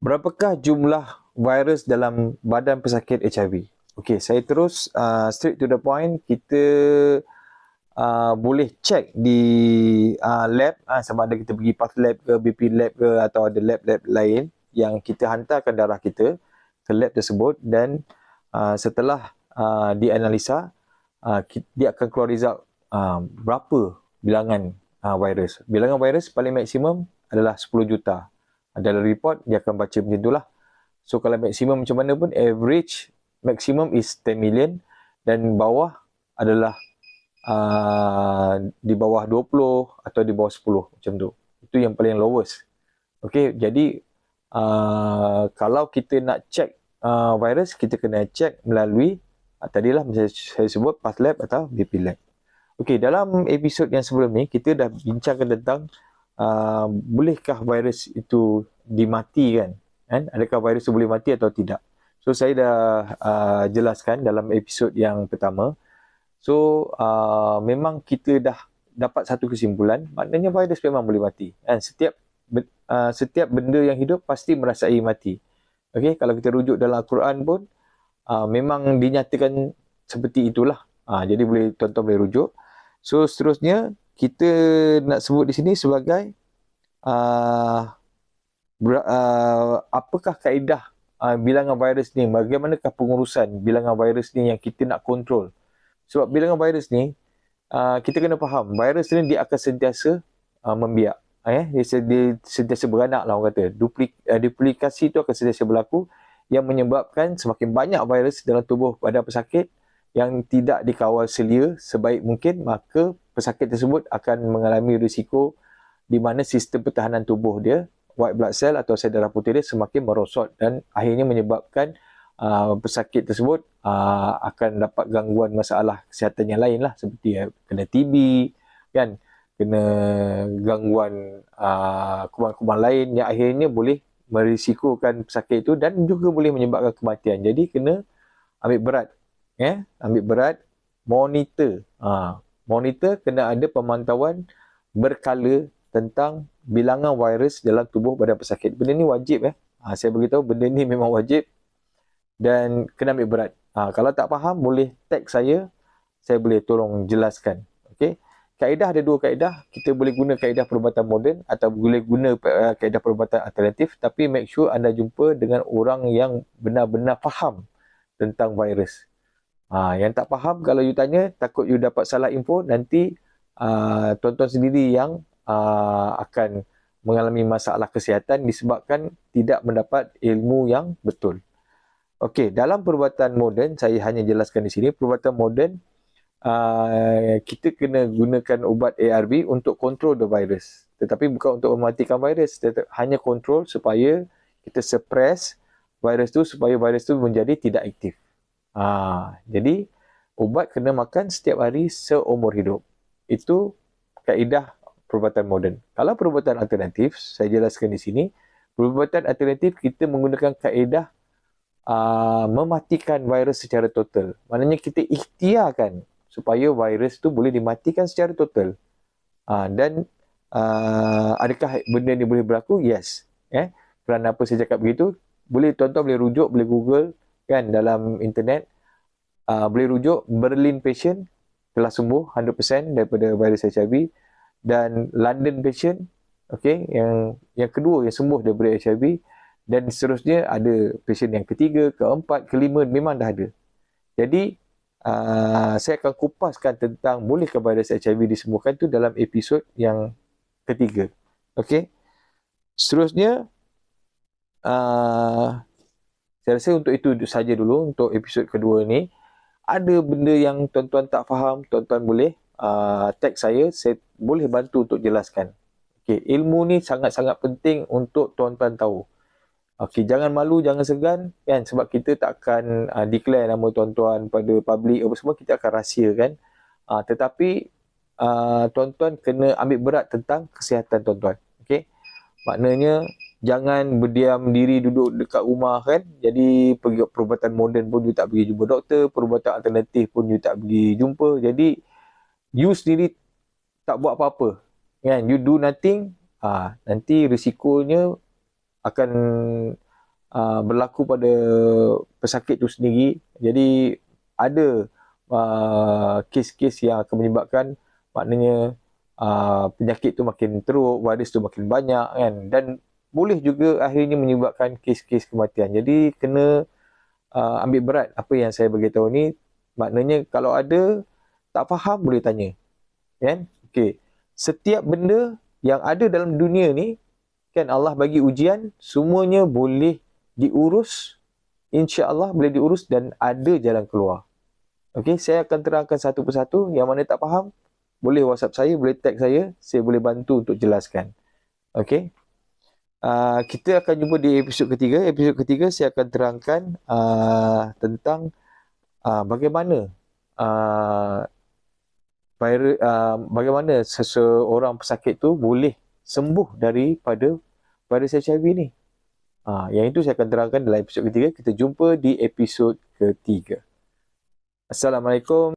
Berapakah jumlah virus dalam badan pesakit HIV? Okey, saya terus straight to the point. Kita boleh check di lab, sama ada kita pergi Path Lab ke, BP Lab ke, atau ada lab-lab lain yang kita hantarkan darah kita ke lab tersebut, dan setelah dianalisa, dia akan keluar result berapa bilangan virus. Bilangan virus paling maksimum adalah 10 juta. Dalam report dia akan baca macam itulah. So kalau maksimum macam mana pun, average maksimum is 10 million, dan bawah adalah di bawah 20 atau di bawah 10 macam tu. Itu yang paling lowest. Okey, jadi kalau kita nak check virus, kita kena check melalui tadilah saya sebut Path Lab atau BP Lab. Okey, dalam episod yang sebelum ni kita dah bincangkan tentang bolehkah virus itu dimatikan, kan? Adakah virus itu boleh mati atau tidak? So saya dah jelaskan dalam episod yang pertama. So memang kita dah dapat satu kesimpulan, maknanya virus memang boleh mati. Dan setiap benda yang hidup pasti merasai mati. Okey, kalau kita rujuk dalam Al-Quran pun memang dinyatakan seperti itulah. Jadi tuan-tuan boleh rujuk. So seterusnya kita nak sebut di sini sebagai apakah kaedah bilangan virus ni, bagaimanakah pengurusan bilangan virus ni yang kita nak kontrol. Sebab bilangan virus ni kita kena faham, virus ni dia akan sentiasa membiak. Dia sentiasa beranak lah orang kata. Duplikasi tu akan sentiasa berlaku, yang menyebabkan semakin banyak virus dalam tubuh badan pesakit yang tidak dikawal selia sebaik mungkin, maka pesakit tersebut akan mengalami risiko di mana sistem pertahanan tubuh dia, white blood cell atau sel darah putih dia semakin merosot, dan akhirnya menyebabkan pesakit tersebut akan dapat gangguan masalah kesihatan yang lain lah, seperti kena TB, kan, kena gangguan kuman-kuman lain yang akhirnya boleh merisikokan pesakit itu dan juga boleh menyebabkan kematian. Jadi kena ambil berat, ambil berat, monitor. Monitor, kena ada pemantauan berkala tentang bilangan virus dalam tubuh badan pesakit. Benda ni wajib. Saya beritahu benda ni memang wajib dan kena ambil berat. Kalau tak faham boleh tag saya boleh tolong jelaskan. Okey. Kaedah ada dua kaedah. Kita boleh guna kaedah perubatan moden atau boleh guna kaedah perubatan alternatif, tapi make sure anda jumpa dengan orang yang benar-benar faham tentang virus. Yang tak faham, kalau you tanya, takut you dapat salah info, nanti tuan-tuan sendiri yang akan mengalami masalah kesihatan disebabkan tidak mendapat ilmu yang betul. Okey, dalam perubatan moden, saya hanya jelaskan di sini, perubatan moden kita kena gunakan ubat ARV untuk kontrol the virus. Tetapi bukan untuk mematikan virus, hanya kontrol supaya kita suppress virus tu, supaya virus tu menjadi tidak aktif. Jadi ubat kena makan setiap hari seumur hidup. Itu kaedah perubatan moden. Kalau perubatan alternatif, saya jelaskan di sini, perubatan alternatif kita menggunakan kaedah mematikan virus secara total. Maknanya kita ikhtiarkan supaya virus tu boleh dimatikan secara total. Dan adakah benda ni boleh berlaku? Yes. Kerana apa saya cakap begitu? Tuan-tuan boleh rujuk, boleh Google kan dalam internet. Boleh rujuk Berlin patient telah sembuh 100% daripada virus HIV, dan London patient, okey, yang kedua yang sembuh daripada HIV, dan seterusnya ada patient yang ketiga, keempat, kelima, memang dah ada. Jadi saya akan kupaskan tentang bolehkah virus HIV disembuhkan tu dalam episod yang ketiga. Okey. Seterusnya saya rasa untuk itu saja dulu untuk episod kedua ni. Ada benda yang tuan-tuan tak faham, tuan-tuan boleh tag saya boleh bantu untuk jelaskan. Okey, ilmu ni sangat-sangat penting untuk tuan-tuan tahu. Okey, jangan malu, jangan segan kan, sebab kita tak akan declare nama tuan-tuan pada public apa semua, kita akan rahsiakan. Tetapi tuan-tuan kena ambil berat tentang kesihatan tuan-tuan. Okey. Maknanya jangan berdiam diri duduk dekat rumah kan. Jadi pergi perubatan moden pun you tak pergi jumpa doktor, perubatan alternatif pun you tak pergi jumpa. Jadi you sendiri tak buat apa-apa kan, you do nothing, nanti risikonya akan berlaku pada pesakit itu sendiri. Jadi ada kes-kes yang akan menyebabkan, maknanya penyakit tu makin teruk, virus tu makin banyak kan, dan boleh juga akhirnya menyebabkan kes-kes kematian. Jadi kena ambil berat apa yang saya beritahu ni. Maknanya kalau ada tak faham boleh tanya, kan? Okey. Setiap benda yang ada dalam dunia ni kan Allah bagi ujian, semuanya boleh diurus, insya-Allah boleh diurus dan ada jalan keluar. Okey, saya akan terangkan satu persatu. Yang mana tak faham boleh WhatsApp saya, boleh tag saya boleh bantu untuk jelaskan. Okey. Kita akan jumpa di episod ketiga. Episod ketiga saya akan terangkan tentang bagaimana bagaimana seseorang pesakit tu boleh sembuh daripada virus HIV ni. Yang itu saya akan terangkan dalam episod ketiga. Kita jumpa di episod ketiga. Assalamualaikum.